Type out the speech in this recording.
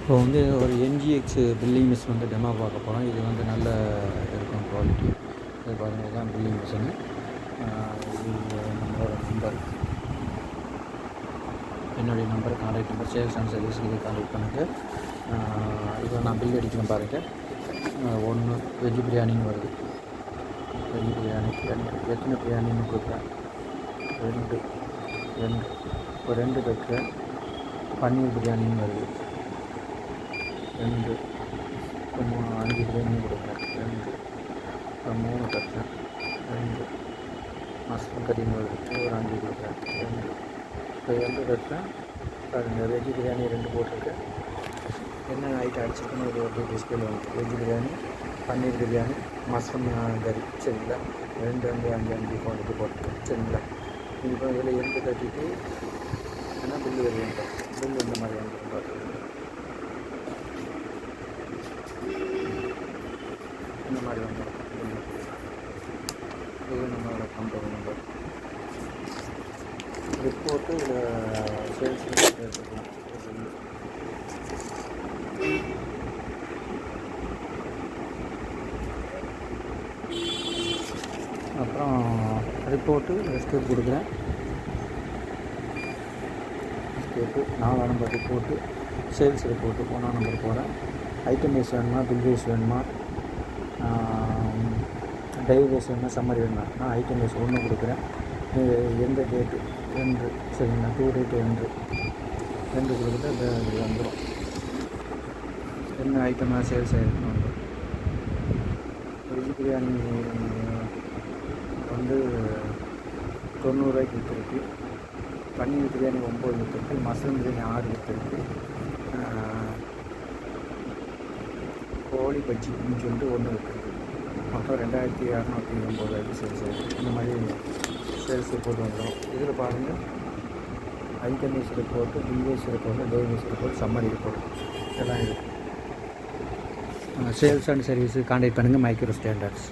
இப்போ வந்து ஒரு என்ஜிஎக்ஸ் பில்லிங் மிஷின் வந்து டெமோ பார்க்க போகிறோம். இது வந்து நல்ல இருக்கும் குவாலிட்டி. இது பாருங்கள், இதுதான் பில்லிங் மிஷினு. இது நம்மளோட நம்பர், என்னுடைய number, contact number, sales and service இது கான்டாக்ட் பண்ணுங்கள். இதில் நான் பில் அடிக்கிறேன் பாருங்கள். 1 வெஜ் பிரியாணின்னு வருது. வெஜ் பிரியாணி 2 எத்தனை பிரியாணின்னு கொடுக்குறேன். 2 இப்போ 2 தைக்கிறேன். பன்னீர் பிரியாணின்னு வருது. 2 இப்போ 5 பிரியாணியும் கொடுக்குறேன். 2 இப்போ 3 தைக்கிறேன். 2 மஷ்ரூம் கறின்னு வருது. ஒரு 5 கொடுக்குறேன். 2 இப்போ 2 தைக்கிறேன். பாருங்கள், வெஜ் பிரியாணி 2 போட்டிருக்கேன். என்ன ஐட்டம் அடிச்சிருக்குன்னு ஒரு டிஸ்பிளே வந்து வெஜ் பிரியாணி, பன்னீர் பிரியாணி, மஷ்ரூம் கறி. சரிங்களா, 2 5 குவாலிட்டி போட்டிருக்கேன். சரிங்களா, இப்போ இதில் 2 கட்டிட்டு என்ன பில்லு வருதுங்க. பில்லு இந்த மாதிரி வந்து பார்த்துக்கோங்க. இந்த மாதிரி வந்துடும் பில்லு. இது நம்மளோட கம்பெனி நம்பர். ரிப்போர்ட்டு இதில் சேல்ஸ் எடுத்துக்கலாம். அப்புறம் ரிப்போர்ட்டு எஸ்கேப் கொடுக்குறேன். Escape 4 number report, sales report 1 number போகிறேன். ஐட்டம் வைஸ் வேணுமா, பில் வைஸ் வேணுமா, டைவ் வைஸ் வேணுமா, சம்மரி வேணுமா. நான் ஐட்டம் வைஸ் 1 கொடுக்குறேன். எந்த டேட்டு 2. சரிங்களா, 2 டேட்டு 2 கொடுத்துட்டு இது வந்துடும். என்ன ஐட்டமாக சேல்ஸ் ஆகிருக்கணும் வந்து வெஜ் பிரியாணி வந்து 90 ரூபாய்க்கு விற்றுருக்கு. பன்னீர் பிரியாணி 9 விற்றுருக்கு. மஷ்ரூம் பிரியாணி 6 விற்றுருக்கு. கோழி பஜ்ஜின்னு சொல்லிட்டு 1 விற்றுருக்கு. மொத்தம் 2609 ரூபாய்க்கு சேல்ஸ் ஆகிருக்கு. இந்த மாதிரி சேல்ஸ் ரிப்போர்ட் வந்துடும். இதில் பாருங்கள், item wise report, bill wise report, day wise report, summary report இதெல்லாம் இருக்குது. சேல்ஸ் அண்ட் சர்வீஸு கான்டாக்ட் பண்ணுங்கள். Micro standards.